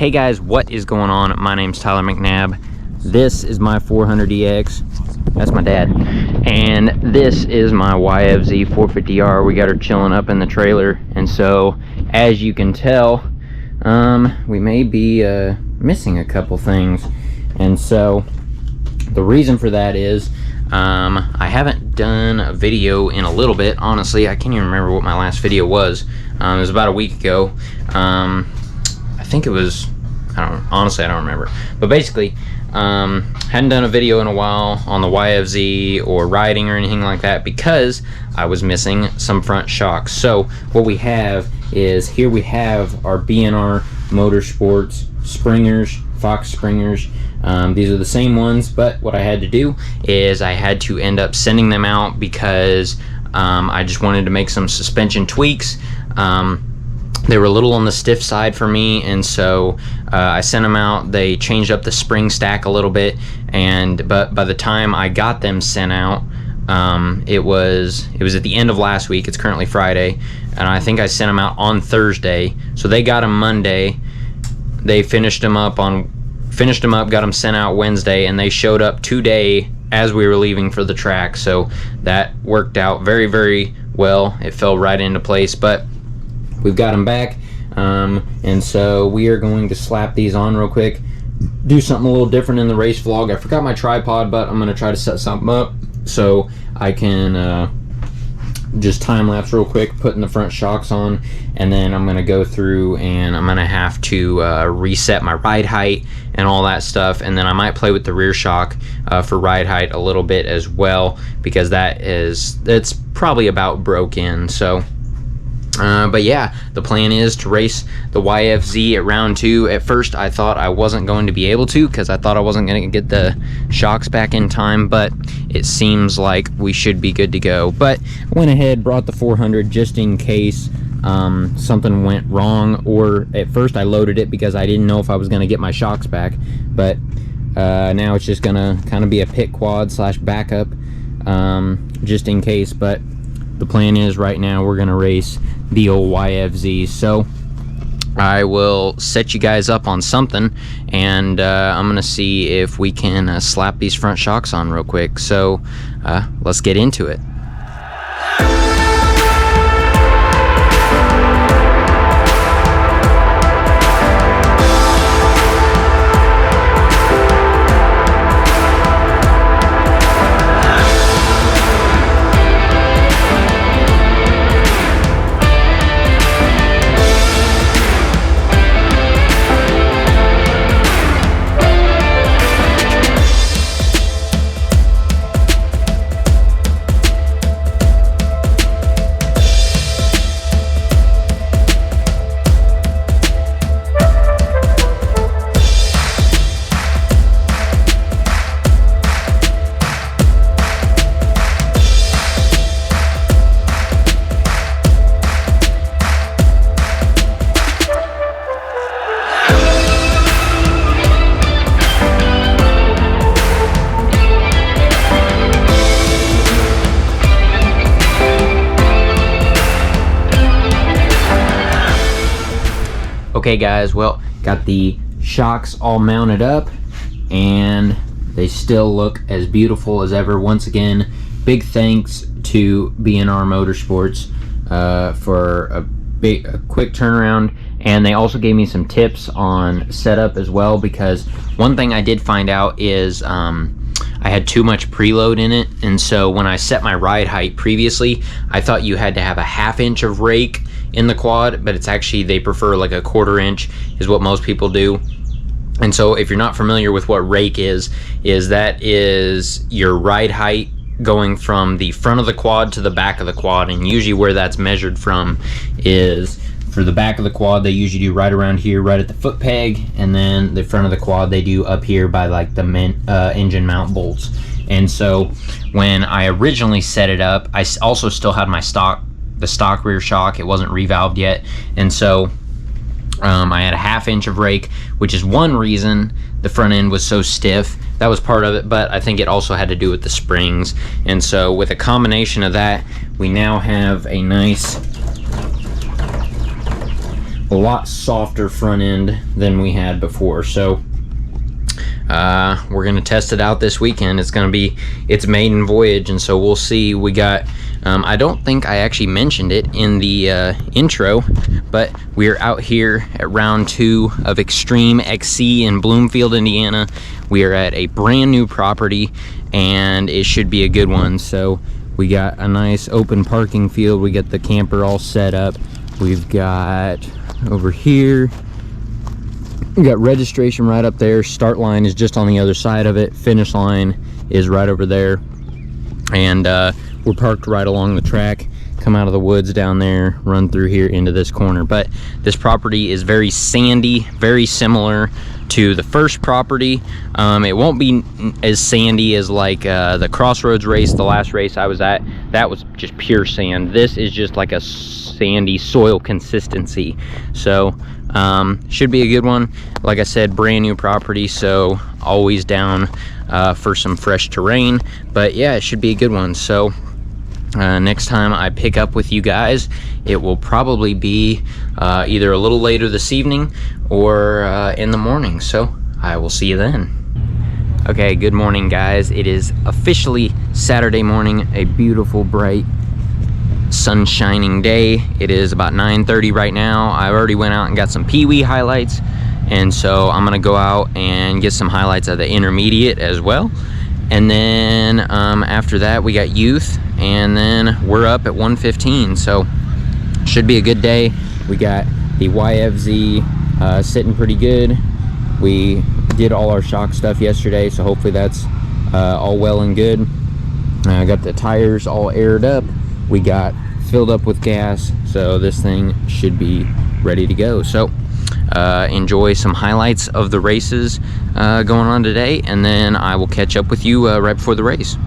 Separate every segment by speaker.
Speaker 1: Hey guys, what is going on? My name's Tyler McNabb. This is my 400EX. That's my dad. And this is my YFZ 450R. We got her chilling up in the trailer. And so, as you can tell, we may be missing a couple things. And so, the reason for that is, I haven't done a video in a little bit. Honestly, I can't even remember what my last video was. It was about a week ago. I think it was, honestly I don't remember, but basically hadn't done a video in a while on the YFZ or riding or anything like that because I was missing some front shocks. So what we have is, here we have our B&R Motorsports springers, Fox springers. These are the same ones, but what I had to do is I had to end up sending them out because I just wanted to make some suspension tweaks. They were a little on the stiff side for me, and so I sent them out. They changed up the spring stack a little bit, but by the time I got them sent out, it was at the end of last week. It's currently Friday, and I think I sent them out on Thursday. So they got them Monday. They finished them up, got them sent out Wednesday, and they showed up today as we were leaving for the track. So that worked out very, very well. It fell right into place, but we've got them back, and so we are going to slap these on real quick, do something a little different in the race vlog. I forgot my tripod, but I'm going to try to set something up so I can just time-lapse real quick, putting the front shocks on, and then I'm going to go through and I'm going to have to reset my ride height and all that stuff, and then I might play with the rear shock for ride height a little bit as well, because it's probably about broke in. So but yeah, the plan is to race the YFZ at round 2. At first I thought I wasn't going to be able to, because I thought I wasn't going to get the shocks back in time, but it seems like we should be good to go. But I went ahead, brought the 400 just in case something went wrong, or at first I loaded it because I didn't know if I was going to get my shocks back, but now it's just going to kind of be a pit quad slash backup just in case. But the plan is right now we're going to race the old YFZ. So I will set you guys up on something, and I'm going to see if we can slap these front shocks on real quick. So let's get into it. Okay guys, well, got the shocks all mounted up, and they still look as beautiful as ever. Once again, big thanks to B&R Motorsports for a quick turnaround, and they also gave me some tips on setup as well, because one thing I did find out is I had too much preload in it, and so when I set my ride height previously, I thought you had to have a 1/2 inch of rake in the quad, but it's actually, they prefer like a 1/4 inch is what most people do. And so if you're not familiar with what rake is that is your ride height going from the front of the quad to the back of the quad, and usually where that's measured from is, for the back of the quad they usually do right around here, right at the foot peg, and then the front of the quad they do up here by like the engine mount bolts. And so when I originally set it up, I also still had my stock rear shock. It wasn't revalved yet, and so I had a 1/2 inch of rake, which is one reason the front end was so stiff. That was part of it, but I think it also had to do with the springs. And so with a combination of that, we now have a nice a lot softer front end than we had before. So we're gonna test it out this weekend. It's gonna be its maiden voyage, and so we'll see. We got I don't think I actually mentioned it in the intro, but we're out here at round 2 of Extreme XC in Bloomfield, Indiana. We are at a brand new property, and it should be a good one. So we got a nice open parking field. We got the camper all set up. We've got over here, we got registration right up there. Start line is just on the other side of it. Finish line is right over there. And we're parked right along the track. Come out of the woods down there, run through here into this corner. But this property is very sandy, very similar to the first property. It won't be as sandy as like the Crossroads race, the last race I was at. That was just pure sand. This is just like a sandy soil consistency. So should be a good one. Like I said, brand new property, so always down for some fresh terrain. But yeah, it should be a good one. So next time I pick up with you guys, it will probably be either a little later this evening or in the morning. So I will see you then. Okay, good morning guys. It is officially Saturday morning, a beautiful bright sun shining day. It is about 9:30 right now. I already went out and got some Pee-wee highlights, and so I'm gonna go out and get some highlights of the intermediate as well. And then after that we got youth, and then we're up at 1:15. So should be a good day. We got the YFZ sitting pretty good. We did all our shock stuff yesterday, so hopefully that's all well and good. I got the tires all aired up. We got filled up with gas, so this thing should be ready to go. So enjoy some highlights of the races going on today, and then I will catch up with you right before the race.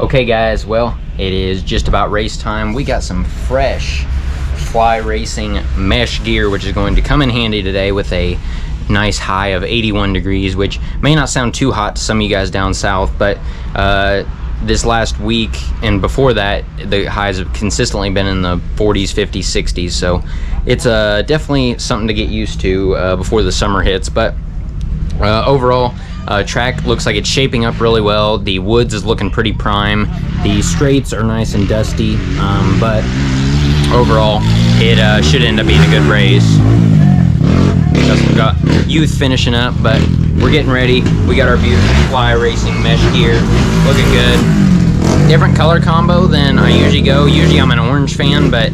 Speaker 1: Okay guys, well, it is just about race time. We got some fresh fly racing mesh gear, which is going to come in handy today with a nice high of 81 degrees, which may not sound too hot to some of you guys down south, but this last week and before that, the highs have consistently been in the 40s, 50s, 60s, so it's definitely something to get used to before the summer hits. But overall, track looks like it's shaping up really well. The woods is looking pretty prime. The straights are nice and dusty, but overall, it should end up being a good race. We've got youth finishing up, but we're getting ready. We got our beautiful fly racing mesh gear, looking good. Different color combo than I usually go. Usually I'm an orange fan, but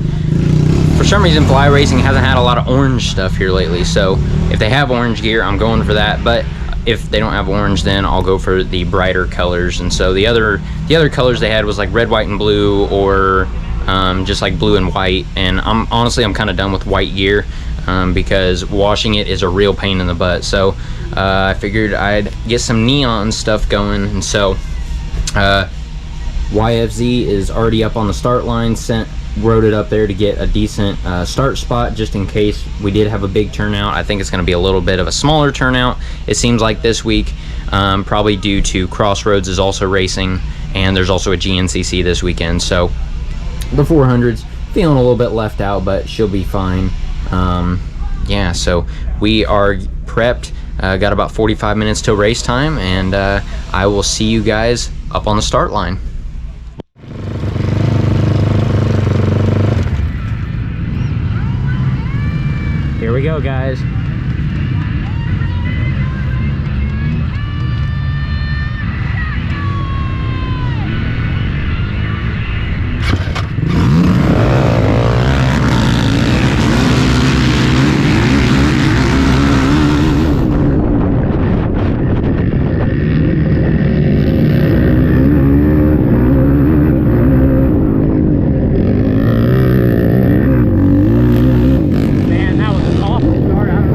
Speaker 1: for some reason fly racing hasn't had a lot of orange stuff here lately. So if they have orange gear, I'm going for that. But if they don't have orange, then I'll go for the brighter colors. And so the other colors they had was like red, white, and blue, or just like blue and white. And I'm kind of done with white gear. Because washing it is a real pain in the butt. So I figured I'd get some neon stuff going, and so YFZ is already up on the start line. Wrote it up there to get a decent start spot just in case we did have a big turnout. I think it's going to be a little bit of a smaller turnout, it seems like, this week, probably due to Crossroads is also racing, and there's also a GNCC this weekend. So the 400s feeling a little bit left out, but she'll be fine. Yeah, so we are prepped. Got about 45 minutes till race time, and I will see you guys up on the start line. Here we go, guys.
Speaker 2: Man, that was an awful start. I don't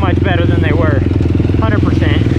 Speaker 1: much better than they were. 100%.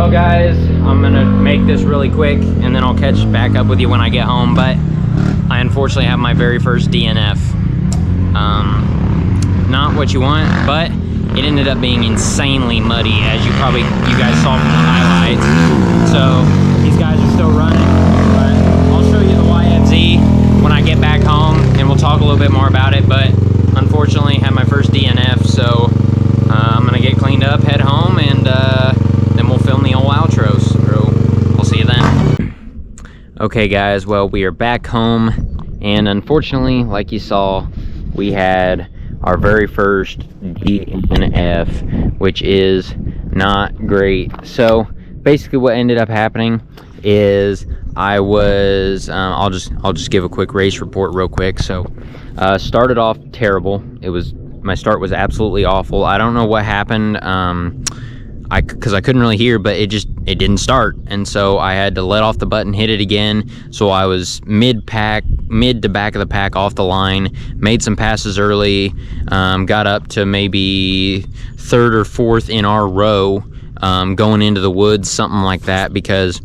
Speaker 1: Well guys, I'm gonna make this really quick and then I'll catch back up with you when I get home, but I unfortunately have my very first DNF. Not what you want, but it ended up being insanely muddy, as you guys saw from the highlights. So these guys are still running, but I'll show you the YFZ when I get back home and we'll talk a little bit more about it. But unfortunately had my first DNF, so I'm gonna get cleaned up, head home, and then we'll film the old outro. So I'll see you then. Okay guys, well, we are back home, and unfortunately, like you saw, we had our very first DNF, which is not great. So basically what ended up happening is I was I'll just give a quick race report real quick. So started off terrible. My start was absolutely awful. I don't know what happened, because I couldn't really hear, but it didn't start, and so I had to let off the button, hit it again. So I was mid to back of the pack off the line, made some passes early, got up to maybe third or fourth in our row, going into the woods, something like that, because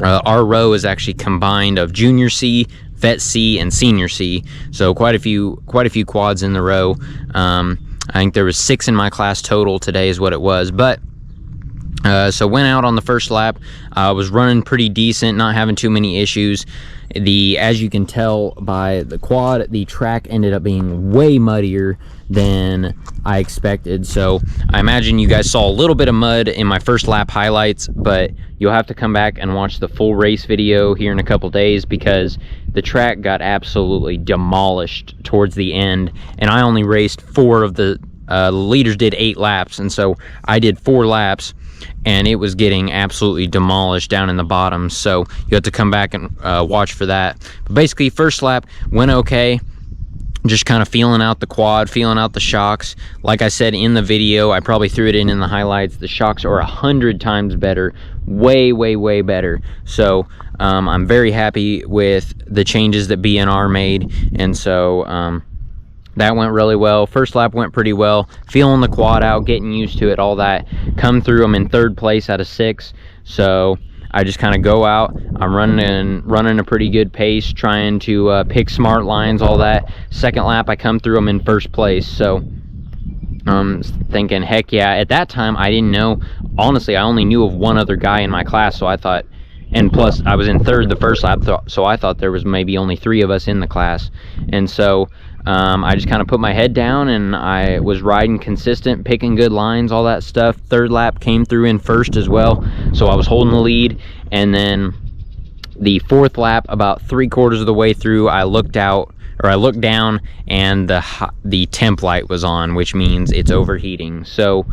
Speaker 1: our row is actually combined of junior C, vet C, and senior C, so quite a few quads in the row. I think there was 6 in my class total today is what it was. But so went out on the first lap. I was running pretty decent, not having too many issues. As you can tell by the quad, the track ended up being way muddier than I expected. So I imagine you guys saw a little bit of mud in my first lap highlights, but you'll have to come back and watch the full race video here in a couple days, because the track got absolutely demolished towards the end, and I only raced 4 of the leaders did 8 laps, and so I did 4 laps, and it was getting absolutely demolished down in the bottom. So you have to come back and watch for that. But basically, first lap went okay, just kind of feeling out the quad, feeling out the shocks. Like I said in the video, I probably threw it in the highlights, the shocks are 100 times better, way better. So I'm very happy with the changes that B&R made, and so that went really well. First lap went pretty well, feeling the quad out, getting used to it, all that. Come through, I'm in 3rd place out of 6, so I just kind of go out. I'm running a pretty good pace, trying to pick smart lines, all that. Second lap, I come through, I'm in 1st place, so thinking, heck yeah. At that time, I didn't know, honestly, I only knew of one other guy in my class, so I thought, and plus I was in 3rd the first lap, so I thought there was maybe only 3 of us in the class. And so I just kind of put my head down, and I was riding consistent, picking good lines, all that stuff. 3rd lap came through in 1st as well, so I was holding the lead. And then the 4th lap, about 3/4 of the way through, I looked down, and the temp light was on, which means it's overheating. So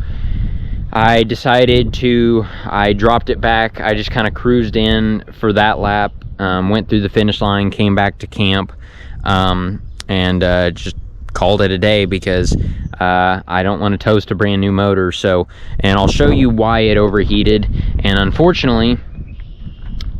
Speaker 1: I dropped it back. I just kind of cruised in for that lap, went through the finish line, came back to camp, and just called it a day, because I don't want to toast a brand new motor. So, and I'll show you why it overheated. And unfortunately,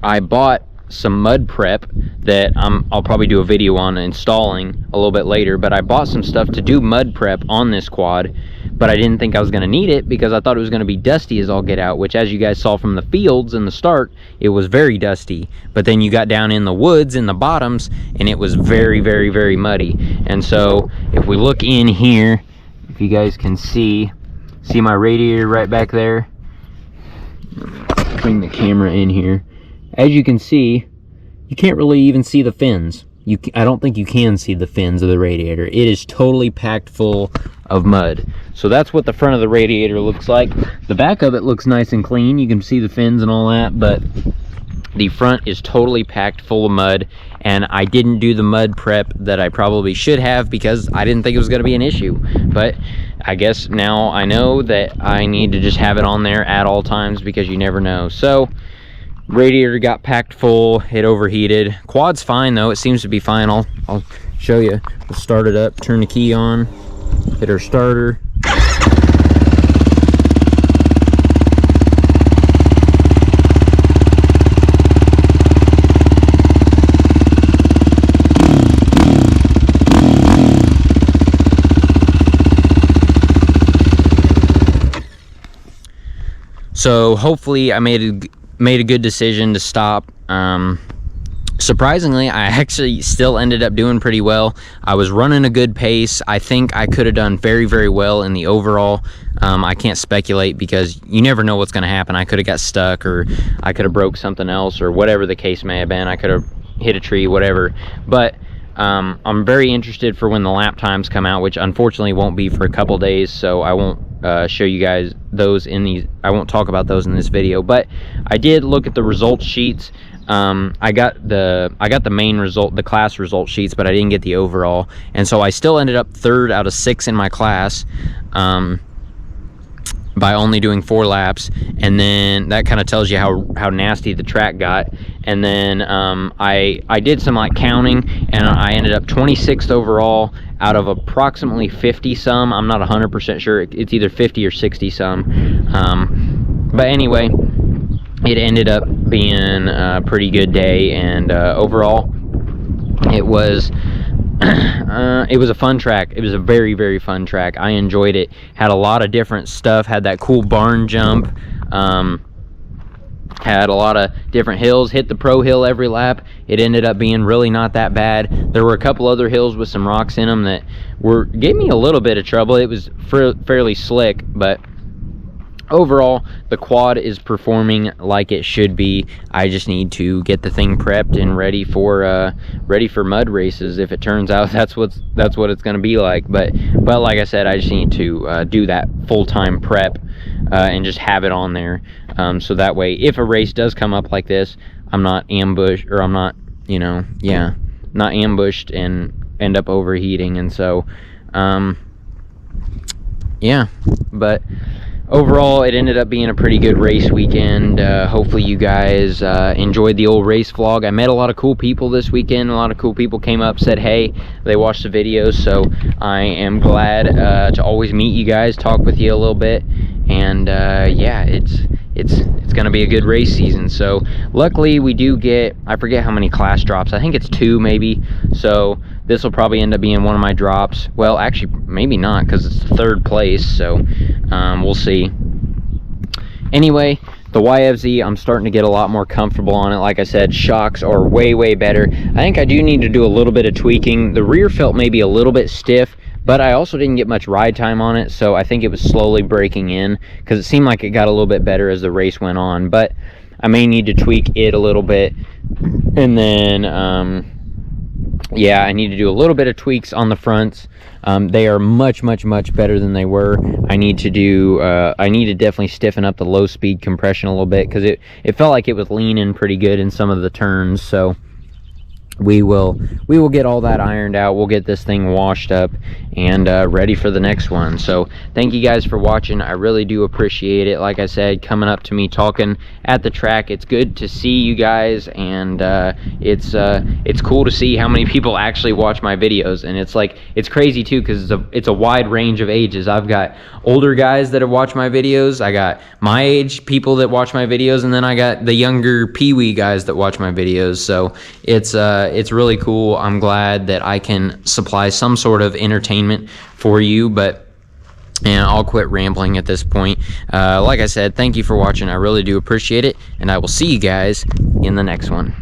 Speaker 1: I bought some mud prep that I'll probably do a video on installing a little bit later, but I bought some stuff to do mud prep on this quad, but I didn't think I was going to need it, because I thought it was going to be dusty as all get out, which, as you guys saw from the fields in the start, it was very dusty. But then you got down in the woods in the bottoms, and it was very muddy. And so if we look in here, if you guys can see my radiator right back there. Bring the camera in here. As you can see, you can't really even see the fins. I don't think you can see the fins of the radiator. It is totally packed full of mud. So that's what the front of the radiator looks like. The back of it looks nice and clean. You can see the fins and all that, but the front is totally packed full of mud, and I didn't do the mud prep that I probably should have, because I didn't think it was going to be an issue. But I guess now I know that I need to just have it on there at all times, because you never know. So radiator got packed full, it overheated. Quad's fine though, it seems to be fine. I'll show you. We'll start it up, turn the key on, hit our starter. So hopefully I made a good decision to stop. Surprisingly, I actually still ended up doing pretty well. I was running a good pace. I think I could have done very, very well in the overall. I can't speculate because you never know what's going to happen. I could have got stuck, or I could have broke something else, or whatever the case may have been. I could have hit a tree, whatever. But I'm very interested for when the lap times come out, which unfortunately won't be for a couple days, so I won't show you guys those in these. I won't talk about those in this video. But I did look at the results sheets. I got the main result, the class result sheets, but I didn't get the overall, and so I still ended up 3rd out of 6 in my class, by only doing 4 laps. And then that kind of tells you how nasty the track got. And then I did some like counting, and I ended up 26th overall out of approximately 50 some. I'm not 100% sure. It's either 50 or 60 some. But anyway, it ended up being a pretty good day, and overall it was a fun track. It was a very, very fun track. I enjoyed it. Had a lot of different stuff. Had that cool barn jump. Had a lot of different hills. Hit the pro hill every lap. It ended up being really not that bad. There were a couple other hills with some rocks in them that gave me a little bit of trouble. It was fairly slick, but overall the quad is performing like it should be. I just need to get the thing prepped and ready for mud races. If it turns out that's what it's going to be like. But like I said, I just need to do that full-time prep and just have it on there, so that way if a race does come up like this, I'm not ambushed, or I'm not, not ambushed and end up overheating. And so yeah, but overall, it ended up being a pretty good race weekend. Hopefully you guys enjoyed the old race vlog. I met a lot of cool people this weekend. A lot of cool people came up, said hey, they watched the videos, so I am glad to always meet you guys, talk with you a little bit. And yeah, it's gonna be a good race season. So luckily we do get, I forget how many class drops, I think it's 2 maybe, so this will probably end up being one of my drops. Well, actually maybe not, because it's 3rd place, so we'll see. Anyway, the YFZ, I'm starting to get a lot more comfortable on it. Like I said, shocks are way, way better. I think I do need to do a little bit of tweaking. The rear felt maybe a little bit stiff, but I also didn't get much ride time on it, so I think it was slowly breaking in, because it seemed like it got a little bit better as the race went on. But I may need to tweak it a little bit. And then yeah, I need to do a little bit of tweaks on the fronts. They are much, much, much better than they were. I need to definitely stiffen up the low speed compression a little bit, because it felt like it was leaning pretty good in some of the turns. So we will get all that ironed out. We'll get this thing washed up and ready for the next one. So thank you guys for watching. I really do appreciate it. Like I said, coming up to me talking at the track, it's good to see you guys, and it's cool to see how many people actually watch my videos. And it's crazy too, because it's a wide range of ages. I've got older guys that have watched my videos, I got my age people that watch my videos, and then I got the younger peewee guys that watch my videos. So it's really cool. I'm glad that I can supply some sort of entertainment for you, but I'll quit rambling at this point. Like I said, thank you for watching. I really do appreciate it, and I will see you guys in the next one.